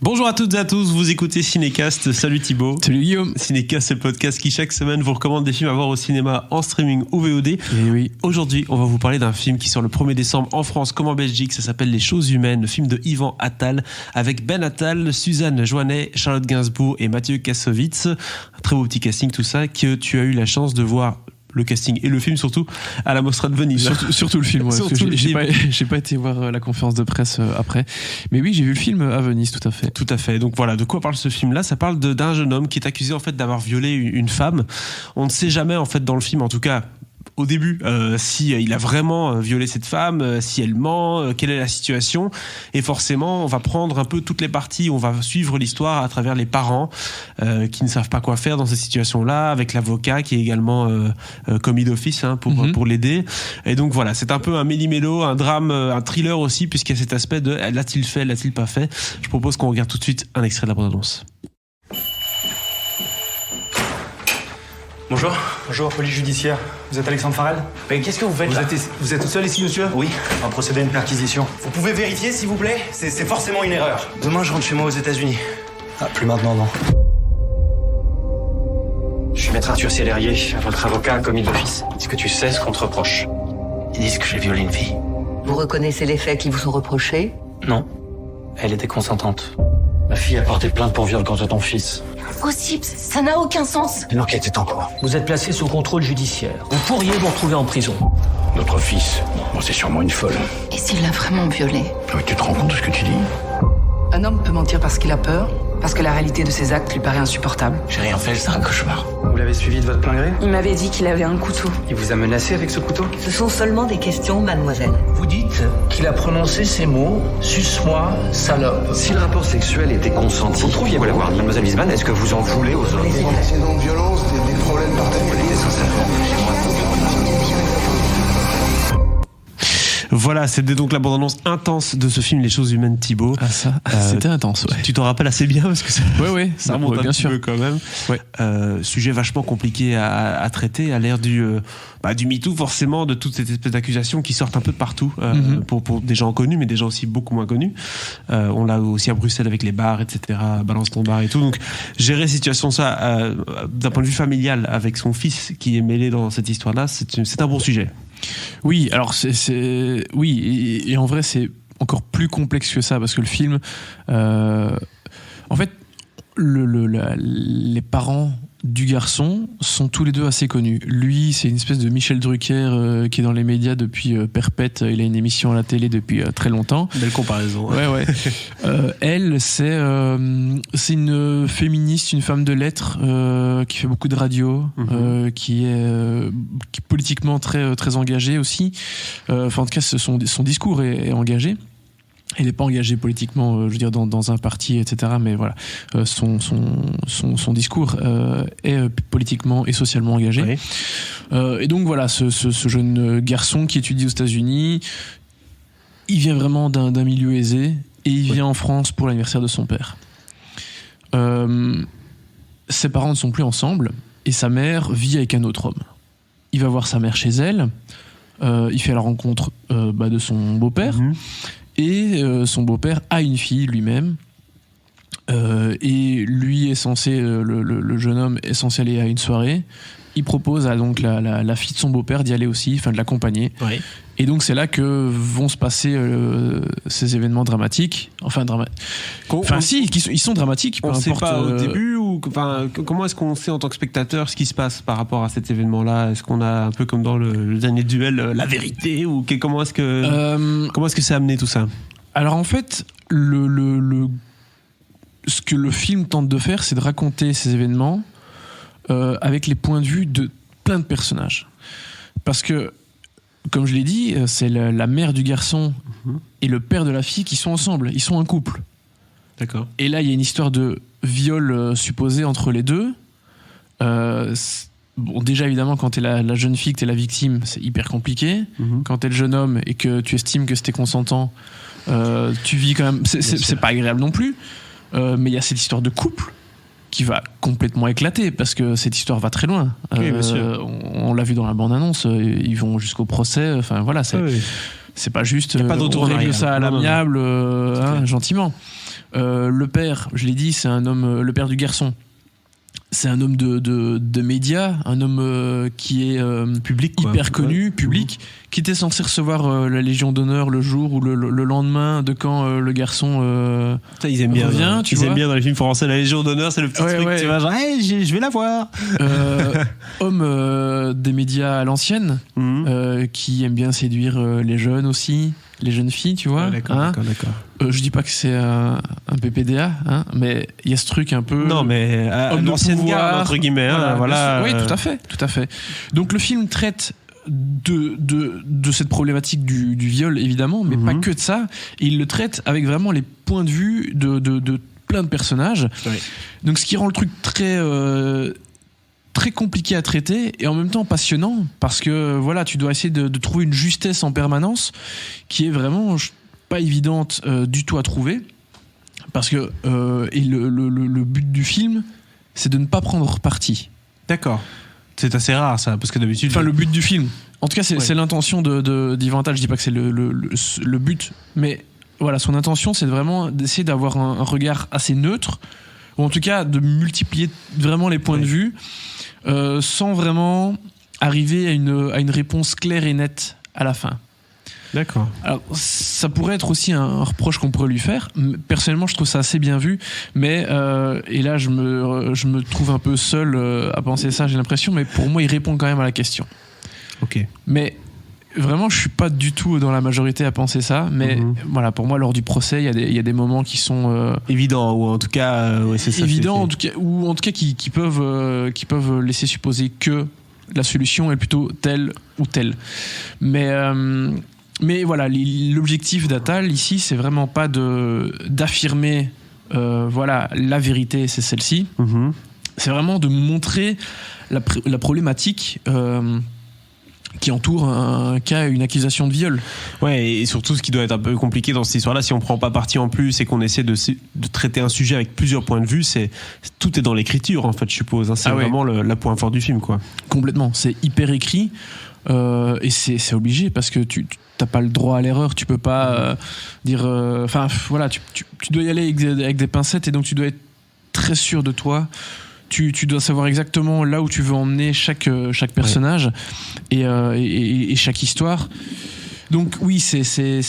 Bonjour à toutes et à tous, vous écoutez Cinécast. Salut Thibaut. Salut Guillaume. Cinécast, c'est le podcast qui chaque semaine vous recommande des films à voir au cinéma, en streaming ou VOD. Et oui. Aujourd'hui, on va vous parler d'un film qui sort le 1er décembre en France comme en Belgique. Ça s'appelle Les Choses Humaines, le film de Yvan Attal avec Ben Attal, Suzanne Joannet, Charlotte Gainsbourg et Mathieu Kassovitz. Un très beau petit casting, tout ça, que tu as eu la chance de voir. Le casting et le film surtout à la Mostra de Venise. Surtout le film, ouais, parce que j'ai pas été voir la conférence de presse après. Mais oui, j'ai vu le film à Venise, tout à fait. Tout à fait. Donc voilà, de quoi parle ce film-là ? Ça parle d'un jeune homme qui est accusé en fait d'avoir violé une femme. On ne sait jamais en fait dans le film, en tout cas au début, si il a vraiment violé cette femme, si elle ment, quelle est la situation. Et forcément, on va prendre un peu toutes les parties, on va suivre l'histoire à travers les parents qui ne savent pas quoi faire dans cette situation-là, avec l'avocat qui est également commis d'office pour l'aider. Et donc voilà, c'est un peu un méli-mélo, un drame, un thriller aussi, puisqu'il y a cet aspect de l'a-t-il fait, l'a-t-il pas fait. Je propose qu'on regarde tout de suite un extrait de la bande-annonce. Bonjour, police judiciaire. Vous êtes Alexandre Farrell ? Mais qu'est-ce que vous faites là ? Vous êtes tout seul ici, monsieur ? Oui. On va procéder à une perquisition. Vous pouvez vérifier, s'il vous plaît ? C'est forcément une erreur. Demain, je rentre chez moi aux États-Unis. Ah, plus maintenant, non. Je suis maître Arthur Célérier, votre avocat commis d'office. Est-ce que tu sais ce qu'on te reproche ? Ils disent que j'ai violé une fille. Vous reconnaissez les faits qui vous sont reprochés ? Non. Elle était consentante. Ma fille a porté plainte pour viol contre ton fils. Impossible, ça n'a aucun sens. L'enquête est en cours. Vous êtes placé sous contrôle judiciaire. Vous pourriez vous retrouver en prison. Notre fils, bon, c'est sûrement une folle. Et s'il l'a vraiment violé ? Oui, tu te rends compte de ce que tu dis ? Un homme peut mentir parce qu'il a peur, parce que la réalité de ses actes lui paraît insupportable. J'ai rien fait, c'est un cauchemar. Vous l'avez suivi de votre plein gré ? Il m'avait dit qu'il avait un couteau. Il vous a menacé avec ce couteau ? Ce sont seulement des questions, mademoiselle. Vous dites qu'il a prononcé ces mots « suce-moi, salope ». Si le rapport sexuel était consenti, vous trouviez vous l'avoir dit, mademoiselle Wiesmann, est-ce que vous en voulez aux autres ? Des antécédents de violence, des problèmes particuliers, sincèrement. Voilà, c'était donc la bande-annonce intense de ce film Les Choses Humaines, Thibaut. Ah ça, c'était intense, ouais. Tu t'en rappelles assez bien parce que ça, ça remonte bien un sûr. petit peu quand même. Ouais. Sujet vachement compliqué à traiter à l'ère du MeToo, forcément, de toutes ces espèces d'accusations qui sortent un peu de partout pour des gens connus, mais des gens aussi beaucoup moins connus. On l'a aussi à Bruxelles avec les bars, etc. Balance ton bar et tout. Donc gérer situation ça d'un point de vue familial avec son fils qui est mêlé dans cette histoire-là, c'est un bon sujet. Oui, alors oui, et en vrai c'est encore plus complexe que ça parce que le film, en fait, les parents du garçon sont tous les deux assez connus. Lui, c'est une espèce de Michel Drucker qui est dans les médias depuis perpète. Il a une émission à la télé depuis très longtemps. Belle comparaison. Ouais. Elle, c'est une féministe, une femme de lettres qui fait beaucoup de radio, qui est politiquement très très engagée aussi. Enfin, en tout cas, son discours est engagé. Elle n'est pas engagée politiquement, je veux dire, dans un parti, etc. Mais voilà, son discours est politiquement et socialement engagé. Oui. Et donc voilà, ce jeune garçon qui étudie aux États-Unis, il vient vraiment d'un milieu aisé et il vient en France pour l'anniversaire de son père. Ses parents ne sont plus ensemble et sa mère vit avec un autre homme. Il va voir sa mère chez elle. Il fait la rencontre de son beau-père. Et son beau-père a une fille lui-même. Et lui est censé, le jeune homme est censé aller à une soirée. Il propose à donc la fille de son beau-père d'y aller aussi, enfin de l'accompagner. Oui. Et donc c'est là que vont se passer ces événements dramatiques. Ils sont dramatiques. On ne sait pas au début ou comment est-ce qu'on sait en tant que spectateur ce qui se passe par rapport à cet événement-là ? Est-ce qu'on a un peu comme dans le dernier duel la vérité ou comment est-ce que c'est amené tout ça ? Alors en fait, ce que le film tente de faire, c'est de raconter ces événements avec les points de vue de plein de personnages. Parce que, comme je l'ai dit, c'est la mère du garçon et le père de la fille qui sont ensemble. Ils sont un couple. D'accord. Et là, il y a une histoire de viol supposé entre les deux. Bon, déjà, évidemment, quand t'es la jeune fille, que t'es la victime, c'est hyper compliqué. Quand t'es le jeune homme et que tu estimes que c'était consentant, tu vis quand même... C'est pas agréable non plus. Mais il y a cette histoire de couple qui va complètement éclater parce que cette histoire va très loin. Oui, bien sûr. On l'a vu dans la bande-annonce, ils vont jusqu'au procès. Enfin voilà, c'est pas juste. Il n'y a pas de retour on en règle arrière. ça à l'amiable, gentiment. Le père, je l'ai dit, c'est un homme, le père du garçon. C'est un homme de médias, un homme qui est public, hyper connu, public, qui était censé recevoir la Légion d'honneur le jour ou le lendemain de quand le garçon ils aiment bien, revient. Ils aiment bien dans les films français, la Légion d'honneur, c'est le petit truc, tu vois, genre, hey, je vais la voir. Homme des médias à l'ancienne, qui aime bien séduire les jeunes aussi, les jeunes filles, tu vois. D'accord. Je dis pas que c'est un PPDA, mais il y a ce truc un peu. Non, mais l'ancienne garde, entre guillemets. Voilà. Oui, tout à fait. Donc le film traite de cette problématique du viol, évidemment, mais pas que de ça. Et il le traite avec vraiment les points de vue de plein de personnages. Oui. Donc ce qui rend le truc très compliqué à traiter et en même temps passionnant, parce que voilà, tu dois essayer de trouver une justesse en permanence qui est vraiment pas évidente du tout à trouver, parce que et le but du film, c'est de ne pas prendre parti. D'accord. C'est assez rare ça, parce que d'habitude. Enfin, le but du film. En tout cas, c'est l'intention d'Yvan Attal. Je dis pas que c'est le but, mais voilà, son intention, c'est vraiment d'essayer d'avoir un regard assez neutre, ou en tout cas de multiplier vraiment les points de vue, sans vraiment arriver à une réponse claire et nette à la fin. D'accord. Alors, ça pourrait être aussi un reproche qu'on pourrait lui faire. Personnellement, je trouve ça assez bien vu, mais et là, je me trouve un peu seul à penser ça, j'ai l'impression, mais pour moi, il répond quand même à la question. Ok. Mais vraiment, je suis pas du tout dans la majorité à penser ça, mais voilà, pour moi, lors du procès, il y a des moments qui sont évidents, ou en tout cas, c'est ça. Évidents, en tout cas, qui peuvent laisser supposer que la solution est plutôt telle ou telle. Mais voilà, l'objectif d'Attal ici, c'est vraiment pas d'affirmer voilà, la vérité, c'est celle-ci. C'est vraiment de montrer la problématique qui entoure un cas, une accusation de viol. Ouais, et surtout ce qui doit être un peu compliqué dans cette histoire-là, si on prend pas parti en plus et qu'on essaie de traiter un sujet avec plusieurs points de vue, tout est dans l'écriture en fait, je suppose. C'est vraiment le point fort du film, quoi. Complètement, c'est hyper écrit. Et c'est obligé, parce que tu t'as pas le droit à l'erreur, tu peux pas dire enfin voilà, tu dois y aller avec des pincettes, et donc tu dois être très sûr de toi, tu dois savoir exactement là où tu veux emmener chaque personnage, et chaque histoire. Donc oui, c'est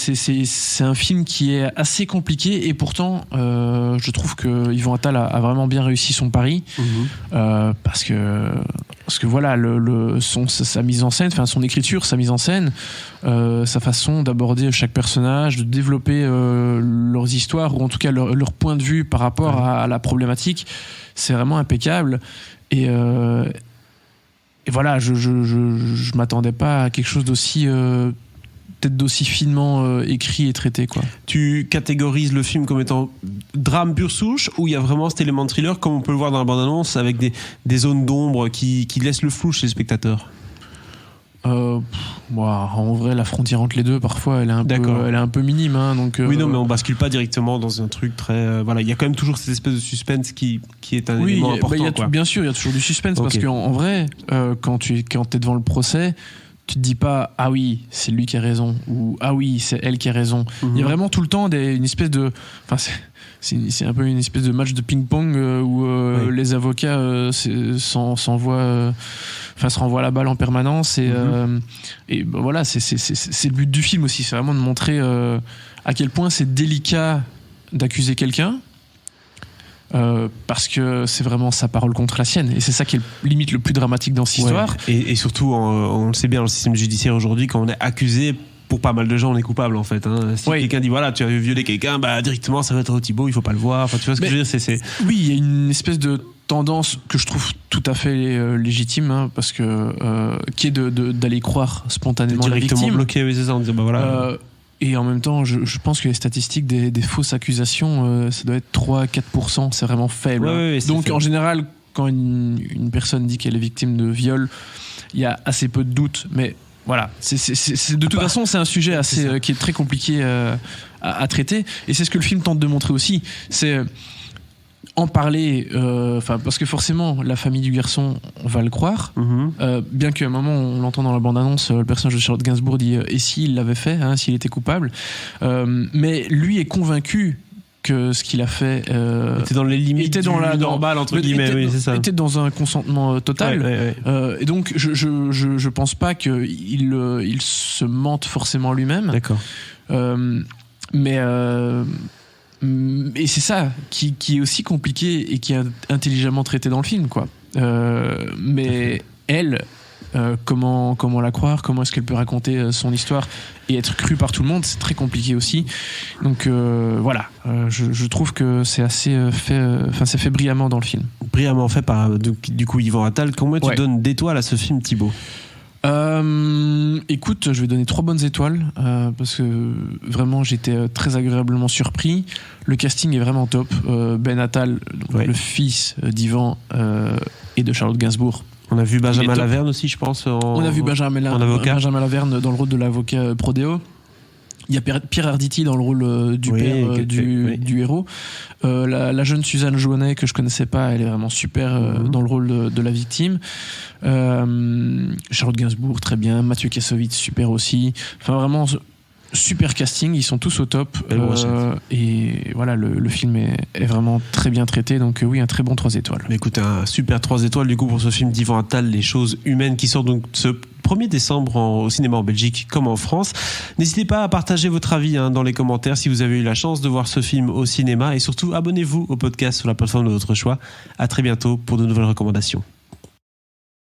un film qui est assez compliqué, et pourtant je trouve que Yvan Attal a vraiment bien réussi son pari, parce que voilà, sa mise en scène, enfin son écriture, sa mise en scène, sa façon d'aborder chaque personnage, de développer leurs histoires, ou en tout cas leur point de vue par rapport à la problématique, c'est vraiment impeccable. Et voilà, je m'attendais pas à quelque chose d'aussi peut-être d'aussi finement écrit et traité, quoi. Tu catégorises le film comme étant drame pure souche, ou il y a vraiment cet élément de thriller, comme on peut le voir dans la bande-annonce, avec des zones d'ombre qui laissent le flou chez le spectateur? En vrai, la frontière entre les deux, parfois, elle est un peu minime, donc. Oui, non, mais on bascule pas directement dans un truc très. Voilà, il y a quand même toujours cette espèce de suspense qui est un élément important. Bien sûr, il y a toujours du suspense, parce qu'en vrai, quand t'es devant le procès, tu te dis pas ah oui, c'est lui qui a raison, ou ah oui, c'est elle qui a raison. Il y a vraiment tout le temps une espèce de, enfin c'est un peu une espèce de match de ping-pong où les avocats se renvoient la balle en permanence, et ben voilà, c'est le but du film aussi, c'est vraiment de montrer à quel point c'est délicat d'accuser quelqu'un. Parce que c'est vraiment sa parole contre la sienne, et c'est ça qui est limite le plus dramatique dans cette histoire. Et surtout, on le sait bien, dans le système judiciaire aujourd'hui, quand on est accusé, pour pas mal de gens, on est coupable en fait. Si quelqu'un dit voilà, tu as violé quelqu'un, bah directement ça va être Thibaut, il faut pas le voir. Enfin, tu vois ce que je veux dire, Oui, il y a une espèce de tendance que je trouve tout à fait légitime, parce que qui est d'aller croire spontanément la victime. Directement bloqué, oui, c'est ça, on dit bah voilà. Et en même temps, je pense que les statistiques des fausses accusations, ça doit être 3-4%, c'est vraiment faible. Donc faible. En général, quand une personne dit qu'elle est victime de viol, il y a assez peu de doutes. Mais voilà, de toute façon, c'est un sujet qui est très compliqué à traiter. Et c'est ce que le film tente de montrer aussi. C'est en parler, parce que forcément la famille du garçon, on va le croire, bien qu'à un moment on l'entend dans la bande-annonce, le personnage de Charlotte Gainsbourg dit et s'il l'avait fait, s'il était coupable, mais lui est convaincu que ce qu'il a fait était dans les limites était dans la normal entre guillemets, oui, c'est ça. Était dans un consentement total. Ouais. Et donc je pense pas qu'il se mente forcément lui-même. D'accord. Et c'est ça qui est aussi compliqué et qui est intelligemment traité dans le film, quoi. Mais elle, comment la croire, comment est-ce qu'elle peut raconter son histoire et être crue par tout le monde, c'est très compliqué aussi. Donc voilà, je trouve que c'est assez c'est fait brillamment dans le film. Brillamment fait par du coup Yvan Attal. Combien tu donnes d'étoiles à ce film, Thibaut ? Écoute, je vais donner 3 bonnes étoiles parce que vraiment j'étais très agréablement surpris. Le casting est vraiment top. Ben Attal, le fils d'Yvan et de Charlotte Gainsbourg. On a vu Benjamin Laverne aussi, je pense. On a vu Benjamin Laverne dans le rôle de l'avocat Prodeo. Il y a Pierre Arditi dans le rôle du père du héros. La jeune Suzanne Joannet, que je connaissais pas, elle est vraiment super dans le rôle de la victime. Charlotte Gainsbourg, très bien. Mathieu Kassovitz, super aussi. Enfin, vraiment, super casting. Ils sont tous au top. Et voilà, le film est vraiment très bien traité. Donc oui, un très bon 3 étoiles. Mais écoute, un super 3 étoiles du coup pour ce film d'Yvan Attal, Les choses humaines, qui sort donc ce 1er décembre au cinéma en Belgique comme en France. N'hésitez pas à partager votre avis dans les commentaires si vous avez eu la chance de voir ce film au cinéma, et surtout abonnez-vous au podcast sur la plateforme de votre choix. À très bientôt pour de nouvelles recommandations.